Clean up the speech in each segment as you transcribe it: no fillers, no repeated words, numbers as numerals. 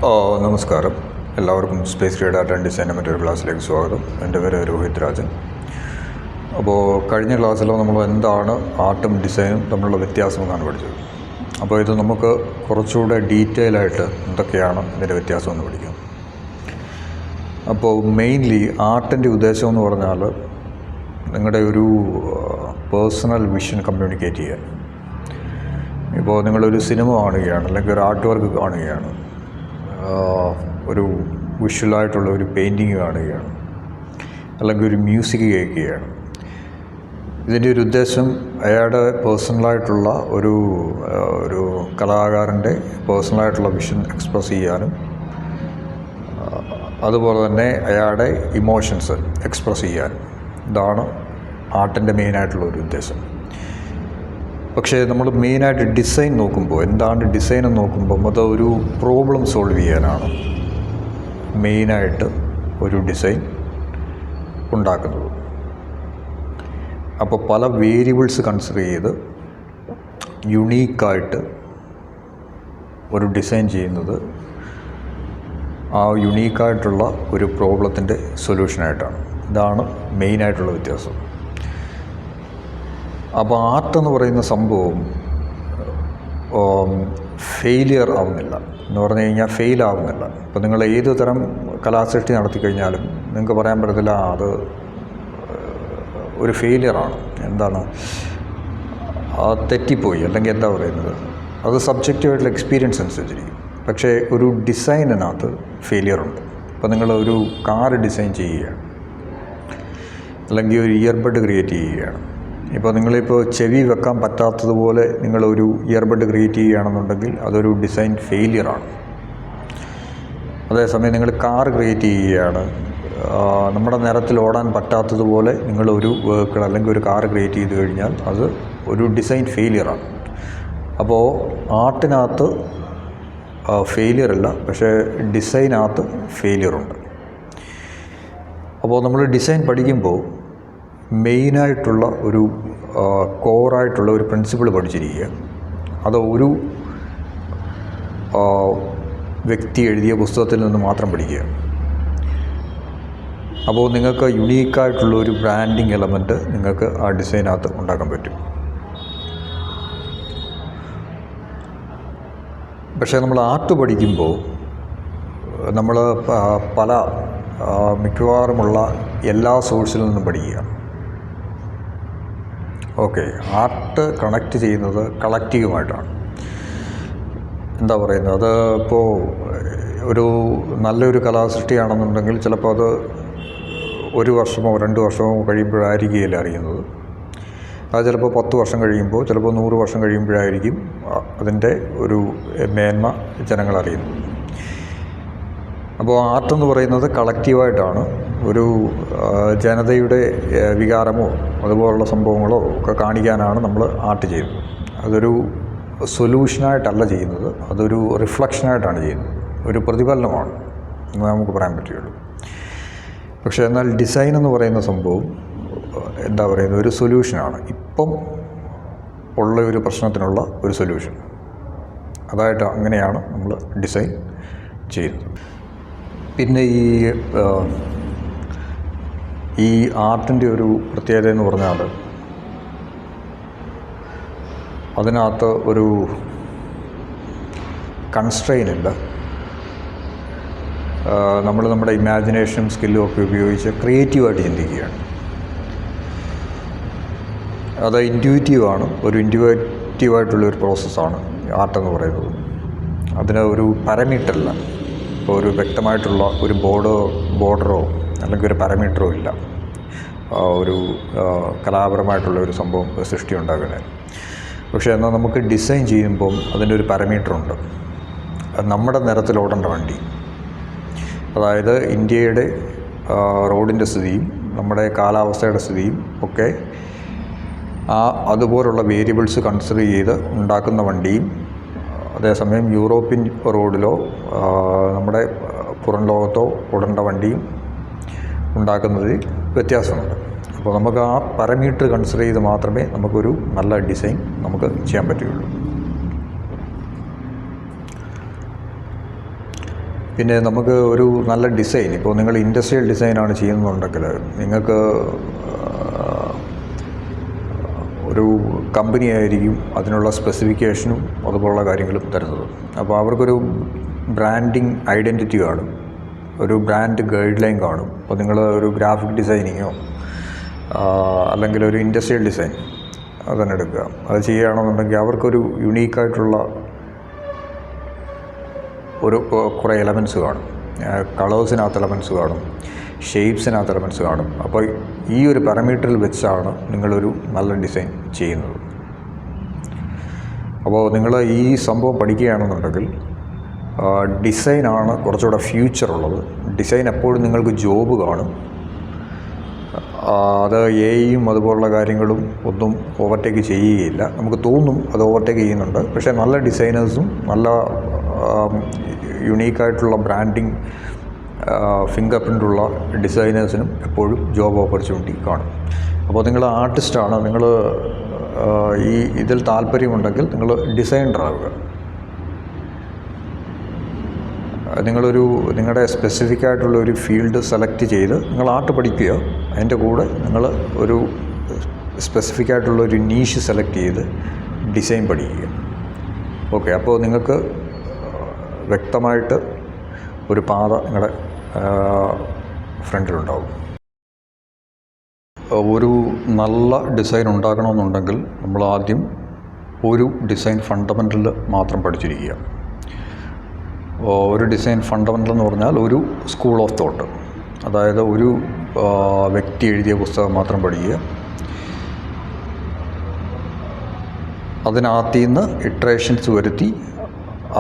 നമസ്കാരം. എല്ലാവർക്കും space create art and design മറ്റൊരു ക്ലാസ്സിലേക്ക് സ്വാഗതം. എൻ്റെ പേര് രോഹിത് രാജൻ. അപ്പോൾ കഴിഞ്ഞ ക്ലാസ്സിൽ നമ്മൾ എന്താണ് ആർട്ടും ഡിസൈനും തമ്മിലുള്ള വ്യത്യാസം എന്നാണ് പഠിച്ചത്. അപ്പോൾ ഇത് നമുക്ക് കുറച്ചുകൂടെ ഡീറ്റെയിൽ ആയിട്ട് എന്തൊക്കെയാണ് ഇതിൻ്റെ വ്യത്യാസം എന്ന് പഠിക്കാം. അപ്പോൾ മെയിൻലി ആർട്ടിൻ്റെ ഉദ്ദേശം എന്ന് പറഞ്ഞാൽ നിങ്ങളുടെ ഒരു പേഴ്സണൽ വിഷൻ കമ്മ്യൂണിക്കേറ്റ് ചെയ്യാൻ. ഇപ്പോൾ നിങ്ങളൊരു സിനിമ കാണുകയാണ്, അല്ലെങ്കിൽ ഒരു ആർട്ട് വർക്ക് കാണുകയാണ്, ഒരു വിഷ്വലായിട്ടുള്ള ഒരു പെയിൻറ്റിങ് കാണുകയാണ്, അല്ലെങ്കിൽ ഒരു മ്യൂസിക് കേൾക്കുകയാണ്. ഇതിൻ്റെ ഒരു ഉദ്ദേശം അയാളുടെ പേഴ്സണലായിട്ടുള്ള ഒരു കലാകാരൻ്റെ പേഴ്സണലായിട്ടുള്ള വിഷൻ എക്സ്പ്രസ് ചെയ്യാനും അതുപോലെ തന്നെ അയാളുടെ ഇമോഷൻസ് എക്സ്പ്രസ് ചെയ്യാനും. ഇതാണ് ആർട്ടിൻ്റെ മെയിനായിട്ടുള്ള ഒരു ഉദ്ദേശം. പക്ഷേ നമ്മൾ മെയിനായിട്ട് ഡിസൈൻ നോക്കുമ്പോൾ, എന്താണ് ഡിസൈൻ എന്ന് നോക്കുമ്പോൾ, അത് ഒരു പ്രോബ്ലം സോൾവ് ചെയ്യാനാണ് മെയിനായിട്ട് ഒരു ഡിസൈൻ ഉണ്ടാക്കുന്നത്. അപ്പോൾ പല വേരിയബിൾസ് കൺസിഡർ ചെയ്ത് യുണീക്കായിട്ട് ഒരു ഡിസൈൻ ചെയ്യുന്നത് ആ യുണീക്കായിട്ടുള്ള ഒരു പ്രോബ്ലത്തിൻ്റെ സൊല്യൂഷനായിട്ടാണ്. ഇതാണ് മെയിനായിട്ടുള്ള വ്യത്യാസം. അപ്പോൾ ആർട്ട് എന്ന് പറയുന്ന സംഭവം ഫെയിലിയർ ആവുന്നില്ല എന്ന് പറഞ്ഞു കഴിഞ്ഞാൽ ഫെയിലാവുന്നില്ല. ഇപ്പോൾ നിങ്ങൾ ഏത് തരം കലാസൃഷ്ടി നടത്തിക്കഴിഞ്ഞാലും നിങ്ങൾക്ക് പറയാൻ പറ്റത്തില്ല അത് ഒരു ഫെയിലിയറാണ്. എന്താണ് തെറ്റിപ്പോയി, അല്ലെങ്കിൽ എന്താ പറയുന്നത്, അത് സബ്ജക്റ്റീവായിട്ടുള്ള എക്സ്പീരിയൻസ് അനുസരിച്ചിരിക്കും. പക്ഷേ ഒരു ഡിസൈനിനകത്ത് ഫെയിലിയറുണ്ട്. ഇപ്പോൾ നിങ്ങളൊരു കാർ ഡിസൈൻ ചെയ്യുകയാണ്, അല്ലെങ്കിൽ ഒരു ഇയർബഡ് ക്രിയേറ്റ് ചെയ്യുകയാണ്. ഇപ്പോൾ നിങ്ങളിപ്പോൾ ചെവി വെക്കാൻ പറ്റാത്തതുപോലെ നിങ്ങളൊരു ഇയർബഡ് ക്രിയേറ്റ് ചെയ്യുകയാണെന്നുണ്ടെങ്കിൽ അതൊരു ഡിസൈൻ ഫെയിലിയറാണ്. അതേസമയം നിങ്ങൾ കാർ ക്രിയേറ്റ് ചെയ്യുകയാണ്, നമ്മുടെ നിറത്തിൽ ഓടാൻ പറ്റാത്തതുപോലെ നിങ്ങളൊരു വെഹിക്കിൾ അല്ലെങ്കിൽ ഒരു കാർ ക്രിയേറ്റ് ചെയ്ത് കഴിഞ്ഞാൽ അത് ഒരു ഡിസൈൻ ഫെയിലിയറാണ്. അപ്പോൾ ആർട്ടിനകത്ത് ഫെയിലിയറല്ല, പക്ഷേ ഡിസൈനകത്ത് ഫെയിലിയറുണ്ട്. അപ്പോൾ നമ്മൾ ഡിസൈൻ പഠിക്കുമ്പോൾ മെയിനായിട്ടുള്ള ഒരു കോറായിട്ടുള്ള ഒരു പ്രിൻസിപ്പിൾ പഠിച്ചിരിക്കുക. അത് ഒരു വ്യക്തി എഴുതിയ പുസ്തകത്തിൽ നിന്ന് മാത്രം പഠിക്കുക. അപ്പോൾ നിങ്ങൾക്ക് യുണീക്കായിട്ടുള്ള ഒരു ബ്രാൻഡിങ് എലമെൻറ്റ് നിങ്ങൾക്ക് ആ ഡിസൈനകത്ത് ഉണ്ടാക്കാൻ പറ്റും. പക്ഷേ നമ്മൾ ആർട്ട് പഠിക്കുമ്പോൾ നമ്മൾ മിക്കവാറുമുള്ള എല്ലാ സോഴ്സിൽ നിന്നും പഠിക്കുക. ഓക്കെ, ആർട്ട് കണക്റ്റ് ചെയ്യുന്നത് കളക്റ്റീവുമായിട്ടാണ്. എന്താ പറയുന്നത്, അത് ഇപ്പോൾ ഒരു നല്ലൊരു കലാസൃഷ്ടിയാണെന്നുണ്ടെങ്കിൽ ചിലപ്പോൾ അത് 1 വർഷമോ 2 വർഷമോ കഴിയുമ്പോഴായിരിക്കില്ല അറിയുന്നത്. അത് ചിലപ്പോൾ 10 വർഷം കഴിയുമ്പോൾ, ചിലപ്പോൾ 100 വർഷം കഴിയുമ്പോഴായിരിക്കും അതിൻ്റെ ഒരു മേന്മ ജനങ്ങൾ അറിയുന്നത്. അപ്പോൾ ആർട്ടെന്ന് പറയുന്നത് കളക്റ്റീവായിട്ടാണ്. ഒരു ജനതയുടെ വികാരമോ അതുപോലുള്ള സംഭവങ്ങളോ ഒക്കെ കാണിക്കാനാണ് നമ്മൾ ആർട്ട് ചെയ്യുന്നത്. അതൊരു സൊല്യൂഷനായിട്ടല്ല ചെയ്യുന്നത്, അതൊരു റിഫ്ലക്ഷനായിട്ടാണ് ചെയ്യുന്നത്, ഒരു പ്രതിഫലനമാണ് എന്ന് നമുക്ക് പറയാൻ പറ്റുകയുള്ളൂ. പക്ഷേ എന്നാൽ ഡിസൈൻ എന്ന് പറയുന്ന സംഭവം എന്താ പറയുന്നത്, ഒരു സൊല്യൂഷനാണ്. ഇപ്പം ഉള്ള ഒരു പ്രശ്നത്തിനുള്ള ഒരു സൊല്യൂഷൻ. അതായിട്ട് അങ്ങനെയാണ് നമ്മൾ ഡിസൈൻ ചെയ്യുന്നത്. പിന്നെ ഈ ആർട്ടിൻ്റെ ഒരു പ്രത്യേകത എന്ന് പറഞ്ഞാൽ അതിനകത്ത് ഒരു കൺസ്ട്രെയിനില്ല. നമ്മൾ നമ്മുടെ ഇമാജിനേഷനും സ്കില്ലും ഒക്കെ ഉപയോഗിച്ച് ക്രിയേറ്റീവായിട്ട് ചിന്തിക്കുകയാണ്. അത് ഇൻറ്റ്യൂറ്റീവാണ്, ഒരു ഇൻറ്റ്യൂറ്റീവായിട്ടുള്ളൊരു പ്രോസസ്സാണ് ആർട്ടെന്ന് പറയുന്നത്. അതിന് ഒരു പാരാമീറ്ററില്ല. ഇപ്പോൾ ഒരു വ്യക്തമായിട്ടുള്ള ഒരു ബോർഡറോ അല്ലെങ്കിൽ ഒരു പാരാമീറ്ററോ ഇല്ല ഒരു കലാപരമായിട്ടുള്ള ഒരു സംഭവം സൃഷ്ടി ഉണ്ടാക്കുന്നത്. പക്ഷേ എന്നാൽ നമുക്ക് ഡിസൈൻ ചെയ്യുമ്പം അതിൻ്റെ ഒരു പാരാമീറ്ററുണ്ട്. നമ്മുടെ നിറത്തിൽ ഓടേണ്ട വണ്ടി, അതായത് ഇന്ത്യയുടെ റോഡിൻ്റെ സ്ഥിതിയും നമ്മുടെ കാലാവസ്ഥയുടെ സ്ഥിതിയും ഒക്കെ അതുപോലുള്ള വേരിയബിൾസ് കൺസിഡർ ചെയ്ത് ഉണ്ടാക്കുന്ന വണ്ടിയും, അതേസമയം യൂറോപ്യൻ റോഡിലോ നമ്മുടെ പുറം ലോകത്തോ ഓടേണ്ട വണ്ടിയും ഉണ്ടാക്കുന്നതിൽ വ്യത്യാസമുണ്ട്. അപ്പോൾ നമുക്ക് ആ പാരാമീറ്റർ കൺസിഡർ ചെയ്ത് മാത്രമേ നമുക്കൊരു നല്ല ഡിസൈൻ നമുക്ക് ചെയ്യാൻ പറ്റുകയുള്ളൂ. പിന്നെ നമുക്ക് ഒരു നല്ല ഡിസൈൻ, ഇപ്പോൾ നിങ്ങൾ ഇൻഡസ്ട്രിയൽ ഡിസൈനാണ് ചെയ്യുന്നുണ്ടെങ്കിൽ നിങ്ങൾക്ക് ഒരു കമ്പനി ആയിരിക്കും അതിനുള്ള സ്പെസിഫിക്കേഷനും അതുപോലുള്ള കാര്യങ്ങളും തരുന്നത്. അപ്പോൾ അവർക്കൊരു ബ്രാൻഡിങ് ഐഡൻറ്റിറ്റി കാണും, ഒരു ബ്രാൻഡ് ഗൈഡ് ലൈൻ കാണും. അപ്പോൾ നിങ്ങൾ ഒരു ഗ്രാഫിക് ഡിസൈനിങ്ങോ അല്ലെങ്കിൽ ഒരു ഇൻഡസ്ട്രിയൽ ഡിസൈൻ അതന്നെ എടുക്കുക, അത് ചെയ്യുകയാണെന്നുണ്ടെങ്കിൽ അവർക്കൊരു യുണീക്കായിട്ടുള്ള ഒരു കുറേ എലമെൻറ്റ്സ് കാണും. കളേഴ്സിനകത്ത് എലമെൻറ്റ്സ് കാണും, ഷേപ്സിനകത്ത് എലമെൻറ്റ്സ് കാണും. അപ്പോൾ ഈ ഒരു പാരാമീറ്ററിൽ വെച്ചാണ് നിങ്ങളൊരു നല്ല ഡിസൈൻ ചെയ്യുന്നത്. അപ്പോൾ നിങ്ങൾ ഈ സംഭവം പഠിക്കുകയാണെന്നുണ്ടെങ്കിൽ ഡിസൈനാണ് കുറച്ചുകൂടെ ഫ്യൂച്ചറുള്ളത്. ഡിസൈൻ എപ്പോഴും നിങ്ങൾക്ക് ജോബ് കാണും. അത് എയും അതുപോലുള്ള കാര്യങ്ങളും ഒന്നും ഓവർടേക്ക് ചെയ്യുകയില്ല. നമുക്ക് തോന്നും അത് ഓവർടേക്ക് ചെയ്യുന്നുണ്ട്, പക്ഷേ നല്ല ഡിസൈനേഴ്സും നല്ല യുണീക്കായിട്ടുള്ള ബ്രാൻഡിങ് ഫിംഗർ പ്രിൻ്റുള്ള ഡിസൈനേഴ്സിനും എപ്പോഴും ജോബ് ഓപ്പർച്യൂണിറ്റി കാണും. അപ്പോൾ നിങ്ങൾ ആർട്ടിസ്റ്റാണ്, നിങ്ങൾ ഈ ഇതിൽ താല്പര്യമുണ്ടെങ്കിൽ നിങ്ങൾ ഡിസൈനർ ആവുക. നിങ്ങളുടെ സ്പെസിഫിക് ആയിട്ടുള്ള ഒരു ഫീൽഡ് സെലക്ട് ചെയ്ത് നിങ്ങൾ ആർട്ട് പഠിക്കുക. അതിൻ്റെ കൂടെ നിങ്ങൾ ഒരു സ്പെസിഫിക് ആയിട്ടുള്ള ഒരു നീഷ് സെലക്ട് ചെയ്ത് ഡിസൈൻ പഠിക്കുക. ഓക്കെ, അപ്പോൾ നിങ്ങൾക്ക് വ്യക്തമായിട്ട് ഒരു പാത നിങ്ങളുടെ ഫ്രണ്ടിലുണ്ടാവും. ഒരു നല്ല ഡിസൈൻ ഉണ്ടാക്കണമെന്നുണ്ടെങ്കിൽ നമ്മൾ ആദ്യം ഒരു ഡിസൈൻ ഫണ്ടമെൻ്റൽ മാത്രം പഠിച്ചിരിക്കുക. ഒരു ഡിസൈൻ ഫണ്ടമെൻ്റൽ എന്ന് പറഞ്ഞാൽ ഒരു സ്കൂൾ ഓഫ് തോട്ട്, അതായത് ഒരു വ്യക്തി എഴുതിയ പുസ്തകം മാത്രം പഠിക്കുക. അതിനകത്തു നിന്ന് ഇറ്ററേഷൻസ് വരുത്തി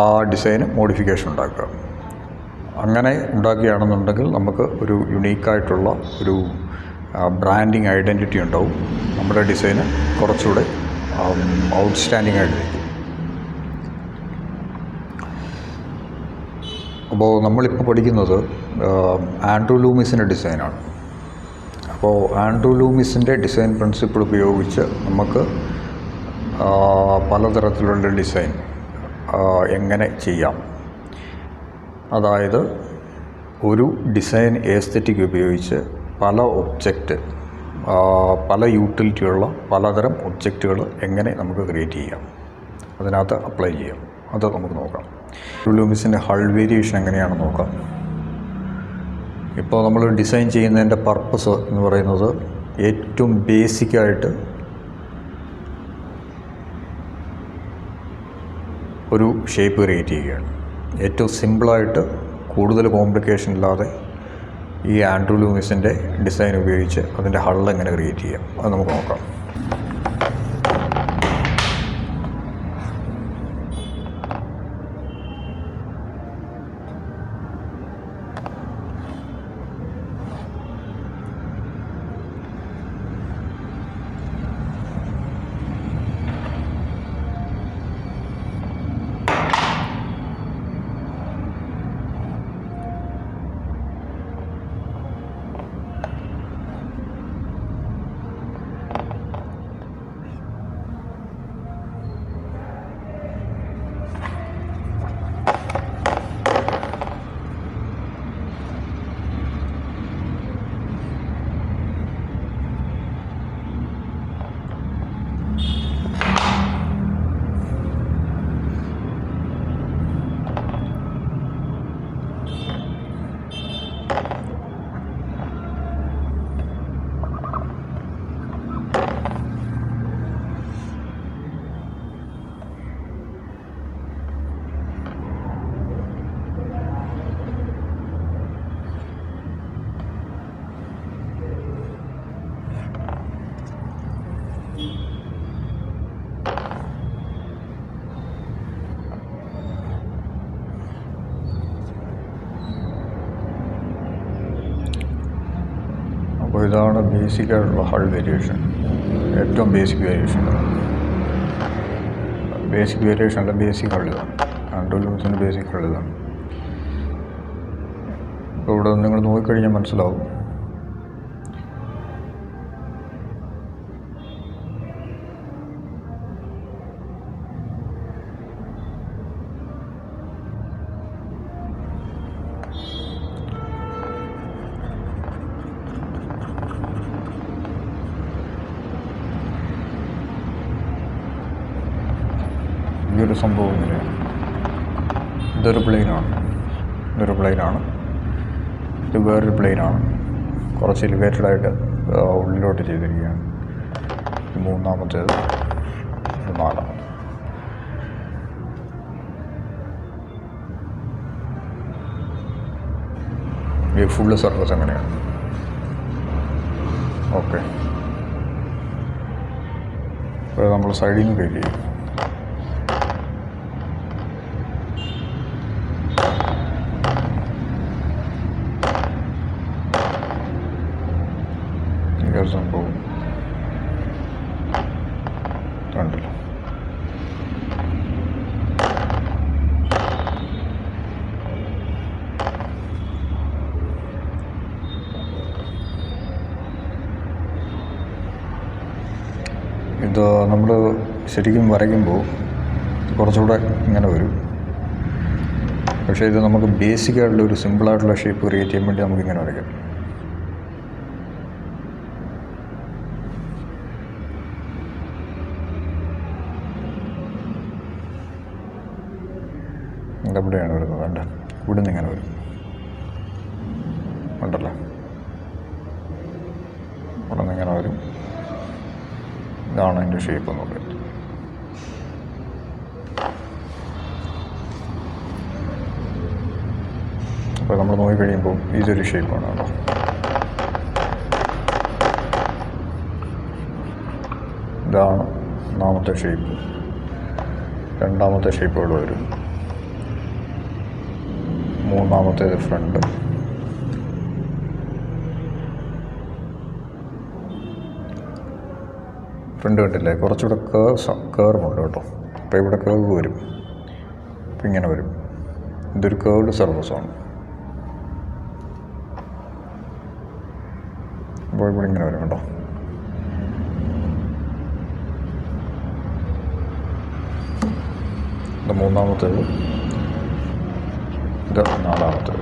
ആ ഡിസൈന് മോഡിഫിക്കേഷൻ ഉണ്ടാക്കുക. അങ്ങനെ ഉണ്ടാക്കുകയാണെന്നുണ്ടെങ്കിൽ നമുക്ക് ഒരു യുണീക്കായിട്ടുള്ള ഒരു ബ്രാൻഡിങ് ഐഡൻറ്റിറ്റി ഉണ്ടാവും. നമ്മുടെ ഡിസൈന് കുറച്ചുകൂടെ ഔട്ട്സ്റ്റാൻഡിങ് ആയിട്ടിരിക്കും. അപ്പോൾ നമ്മളിപ്പോൾ പഠിക്കുന്നത് ആൻഡ്രൂ ലൂമിസിൻ്റെ ഡിസൈനാണ്. അപ്പോൾ ആൻഡ്രൂ ലൂമിസിൻ്റെ ഡിസൈൻ പ്രിൻസിപ്പിൾ ഉപയോഗിച്ച് നമുക്ക് പലതരത്തിലുള്ള ഡിസൈൻ എങ്ങനെ ചെയ്യാം. അതായത് ഒരു ഡിസൈൻ എസ്തെറ്റിക് ഉപയോഗിച്ച് പല ഒബ്ജക്റ്റ്, പല യൂട്ടിലിറ്റിയുള്ള പലതരം ഒബ്ജക്റ്റുകൾ എങ്ങനെ നമുക്ക് ക്രിയേറ്റ് ചെയ്യാം, അതിനകത്ത് അപ്ലൈ ചെയ്യാം, അത് നമുക്ക് നോക്കാം. ലൂമിസിൻ്റെ ഹൾ വേരിയേഷൻ എങ്ങനെയാണെന്ന് നോക്കാം. ഇപ്പോൾ നമ്മൾ ഡിസൈൻ ചെയ്യുന്നതിൻ്റെ പർപ്പസ് എന്ന് പറയുന്നത് ഏറ്റവും ബേസിക്കായിട്ട് ഒരു ഷേപ്പ് ക്രിയേറ്റ് ചെയ്യുകയാണ്. ഏറ്റവും സിമ്പിളായിട്ട് കൂടുതൽ കോംപ്ലിക്കേഷൻ ഇല്ലാതെ ഈ ആൻഡ്രൂ ലൂമിസിൻ്റെ ഡിസൈൻ ഉപയോഗിച്ച് അതിൻ്റെ ഹൾ എങ്ങനെ ക്രിയേറ്റ് ചെയ്യാം, അത് നമുക്ക് നോക്കാം. അപ്പോൾ ഇതാണ് ബേസിക്കായിട്ടുള്ള ഹൾ വേരിയേഷൻ, ഏറ്റവും ബേസിക് വേരിയേഷൻ. ബേസിക് വേരിയേഷൻ അല്ല, ബേസിക് ഹൾ ഇതാണ്. ആൻഡ്രൂ ലൂമിസിൻ്റെ ബേസിക് ഹൾ ഇതാണ്. ഇപ്പോൾ ഇവിടെ നിങ്ങൾ നോക്കിക്കഴിഞ്ഞാൽ മനസ്സിലാവും. ഒരു സംഭവം ഇങ്ങനെയാണ്. ഇതൊരു പ്ലെയിനാണ്, ഇത് വേറൊരു പ്ലെയിനാണ്. കുറച്ച് എലിവേറ്റഡായിട്ട് ഉള്ളിലോട്ട് ചെയ്തിരിക്കുകയാണ്. ഇത് മൂന്നാമത്തേത്, ഇത് നാലാമത്. ഈ ഫുള്ള് സർഫസ് അങ്ങനെയാണ്. ഓക്കെ, അപ്പോൾ നമ്മൾ സൈഡിൽ നിന്ന് ഫീൽ ചെയ്യും. സംഭവം കണ്ടില്ല. ഇത് നമ്മൾ ശരിക്കും വരയ്ക്കുമ്പോൾ കുറച്ചുകൂടെ ഇങ്ങനെ വരും. പക്ഷേ ഇത് നമുക്ക് ബേസിക്കായിട്ടുള്ള ഒരു സിമ്പിളായിട്ടുള്ള ഷേപ്പ് ക്രിയേറ്റ് ചെയ്യാൻ വേണ്ടി നമുക്കിങ്ങനെ വരയ്ക്കാം. ഇതെവിടെയാണ് വരുന്നത്? വേണ്ട, ഇവിടെ നിന്ന് ഇങ്ങനെ വരും. ഉണ്ടല്ലോ, ഇവിടെ നിന്ന് ഇങ്ങനെ വരും. ഇതാണ് അതിൻ്റെ ഷേപ്പ് എന്ന് പറയുന്നത്. അപ്പോൾ നമ്മൾ നോക്കിക്കഴിയുമ്പോൾ ഇതൊരു ഷേപ്പാണ് കേട്ടോ. ഇതാണ് ഒന്നാമത്തെ ഷേപ്പ്. രണ്ടാമത്തെ ഷേപ്പ് ഇവിടെ വരും. മൂന്നാമത്തേത് ഫ്രണ്ട്. ഫ്രണ്ട് കണ്ടില്ലേ, കുറച്ചുകൂടെ കേർവുണ്ട് കേട്ടോ. അപ്പോൾ ഇവിടെ കേർവ് വരും, അപ്പോൾ ഇങ്ങനെ വരും. ഇതൊരു കേർവ്ഡ് സർഫസാണ്. അപ്പോൾ ഇവിടെ ഇങ്ങനെ വരും കേട്ടോ. ഇത് മൂന്നാമത്തേത്, ഇത് നാലാമത്തേത്.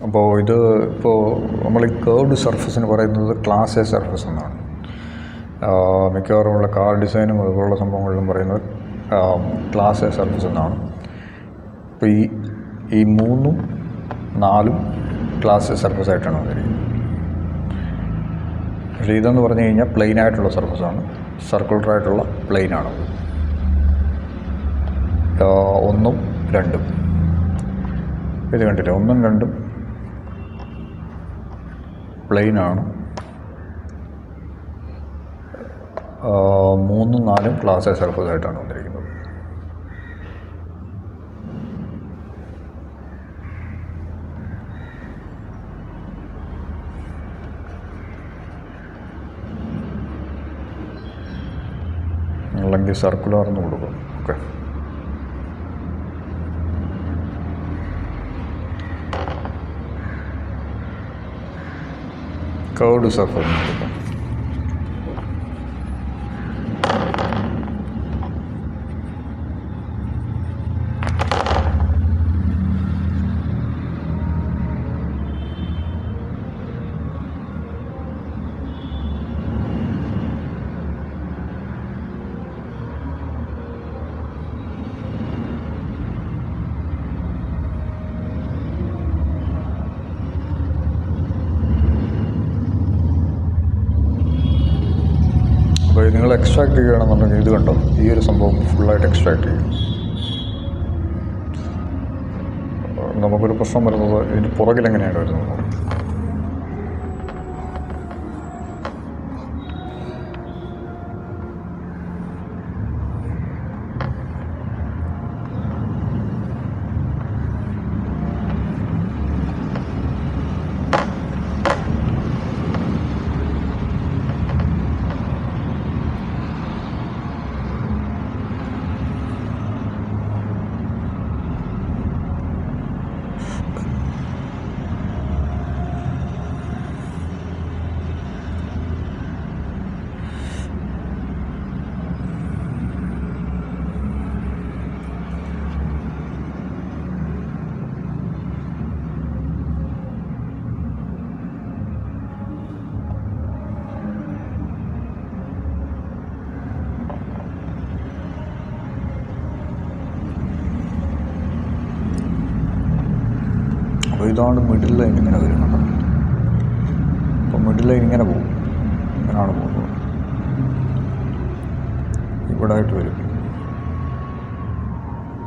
അപ്പോൾ ഇത് ഇപ്പോൾ നമ്മൾ ഈ കേർവ്ഡ് സർഫസിന് പറയുന്നത് ക്ലാസ് എ സർഫസ് എന്നാണ്. മിക്കവാറുമുള്ള കാർ ഡിസൈനും അതുപോലുള്ള സംഭവങ്ങളിലും പറയുന്നത് ക്ലാസ് എ സർഫസ് എന്നാണ്. അപ്പോൾ ഈ 3ഉം 4ഉം ക്ലാസ് എ സർഫസ് ആയിട്ടാണ് വന്നിരിക്കുന്നത്. പക്ഷേ ഇതെന്ന് പറഞ്ഞു കഴിഞ്ഞാൽ പ്ലെയിൻ ആയിട്ടുള്ള സർഫസാണ്, സർക്കുലറായിട്ടുള്ള പ്ലെയിനാണ്. 1ഉം 2ഉം ഇത് കണ്ടില്ലേ, 1ഉം 2ഉം പ്ലെയിനാണ്. 3ഉം 4ഉം ക്ലാസ് എ സർഫസ് ആയിട്ടാണ് വന്നിരിക്കുന്നത്. അല്ലെങ്കിൽ സർക്കുലർ എന്ന് കൊടുക്കും. ഓക്കെ, കേർവ്ഡ് സർഫസ് കൊടുക്കും. അപ്പോൾ നിങ്ങൾ എക്സ്ട്രാക്ട് ചെയ്യുകയാണെന്നുണ്ടെങ്കിൽ ഇത് കണ്ടോ, ഈ ഒരു സംഭവം ഫുള്ളായിട്ട് എക്സ്ട്രാക്ട് ചെയ്യും. നമുക്കൊരു പ്രശ്നം വരുന്നത് ഇതിന് പുറകിലെങ്ങനെയാണ് വരുന്നത്. ഇതാണ് മിഡിൽ ലൈൻ, ഇങ്ങനെ വരും കേട്ടോ. അപ്പോൾ മിഡിൽ ലൈൻ ഇങ്ങനെ പോകും, ഇങ്ങനെയാണ് പോകുന്നത്. ഇവിടെ ആയിട്ട് വരും,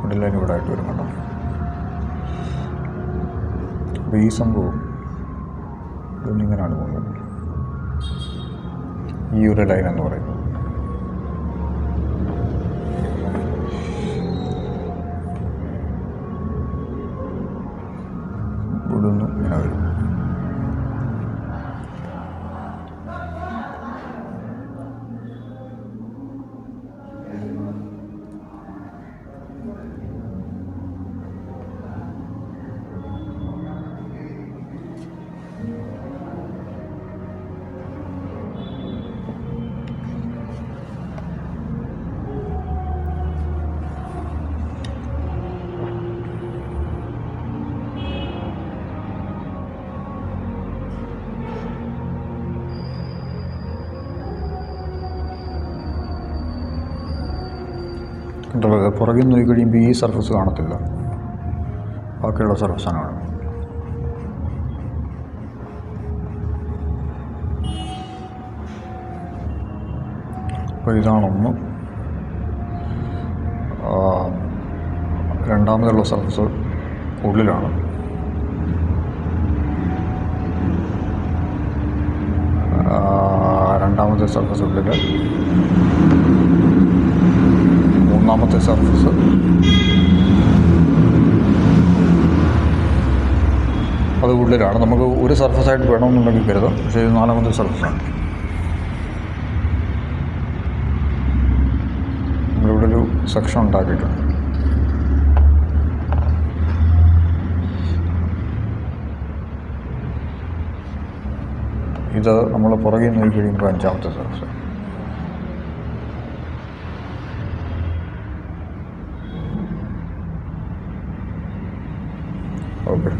മിഡിൽ ലൈൻ ഇവിടെ ആയിട്ട് വരും കേട്ടോ. അപ്പോൾ ഈ സംഭവം ഇതൊന്നിങ്ങനെയാണ് പോകുന്നത്, ഈ ഒരു ലൈൻ എന്ന് പറയുന്നത്. ഇവിടുന്ന് ഇങ്ങനെ വരും. പുറകിൽ നോക്കി കഴിയുമ്പോൾ ഈ സർഫസ് കാണത്തില്ല, ബാക്കിയുള്ള സർഫസാണ് കാണുന്നത്. അപ്പോൾ ഇതാണൊന്ന്. രണ്ടാമതുള്ള സർഫസ് ഉള്ളിലാണ്. രണ്ടാമത്തെ സർഫസ് ഉള്ളിൽ, മൂന്നാമത്തെ സർഫസ് അത് ഉള്ളിലാണ്. നമുക്ക് ഒരു സർഫസായിട്ട് വേണമെന്നുണ്ടെങ്കിൽ കരുതാം, പക്ഷേ ഇത് നാലാമത്തെ സർഫസാണ്. നമ്മളിവിടെ ഒരു സെക്ഷൻ ഉണ്ടാക്കിയിട്ടുണ്ട്. ഇത് നമ്മൾ പുറകിൽ നോക്കി കഴിയുമ്പോൾ അഞ്ചാമത്തെ സർഫസ്. ഓക്കെ,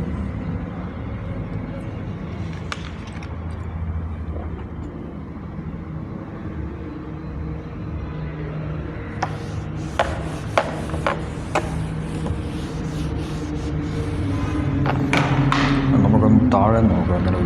നമുക്കൊന്ന് താഴെ നോക്കാം അങ്ങനെ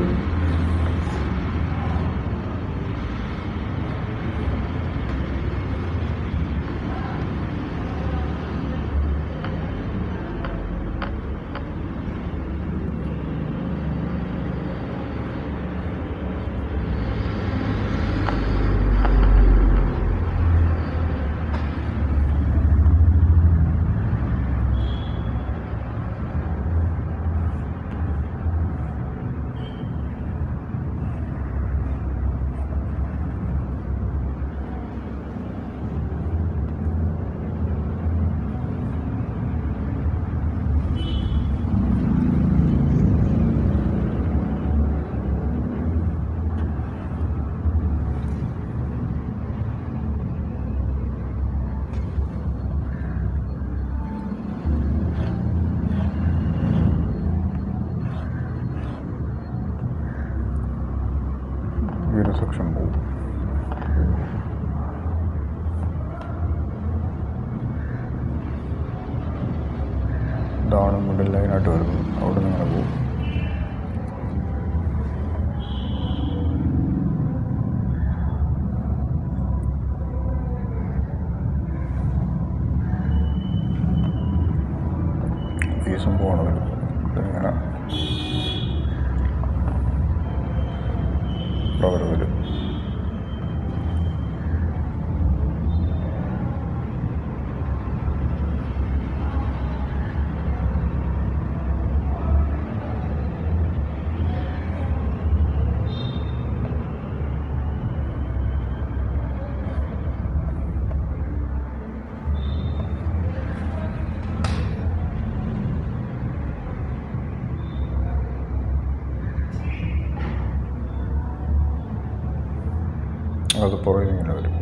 ഒരു സെക്ഷൻ പോകും. ഇതാണ് മിഡിൽ ലൈനായിട്ട് വരുന്നത്, അവിടെ നിന്ന് ഇങ്ങനെ പോകും. ഈ സംഭവമാണ് വരുന്നത്. ഇതിങ്ങനെ ഇവിടെ വരും. അത് പുറകിൽ ഇങ്ങനെ വരും.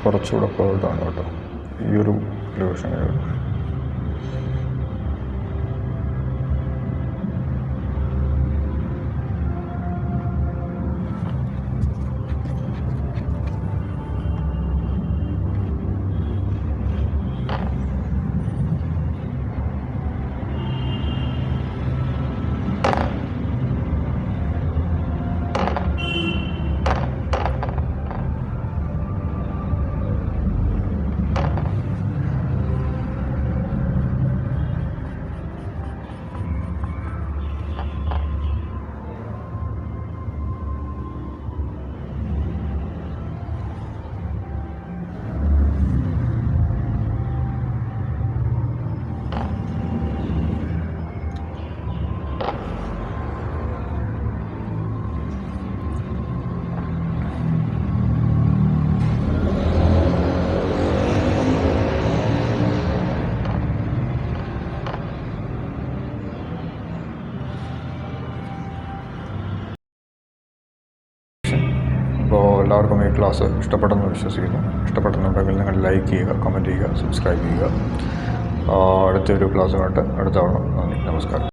കുറച്ചുകൂടെ ഇതാണ് കേട്ടോ, ഈ ഒരു എലിവേഷൻ. അപ്പോൾ എല്ലാവർക്കും ഈ ക്ലാസ് ഇഷ്ടപ്പെട്ടെന്ന് വിശ്വസിക്കുന്നു. ഇഷ്ടപ്പെടുന്നുണ്ടെങ്കിൽ നിങ്ങൾ ലൈക്ക് ചെയ്യുക, കമൻറ്റ് ചെയ്യുക, സബ്സ്ക്രൈബ് ചെയ്യുക. അടുത്തൊരു ക്ലാസ്സുമായിട്ട് അടുത്ത തവണ. നന്ദി, നമസ്കാരം.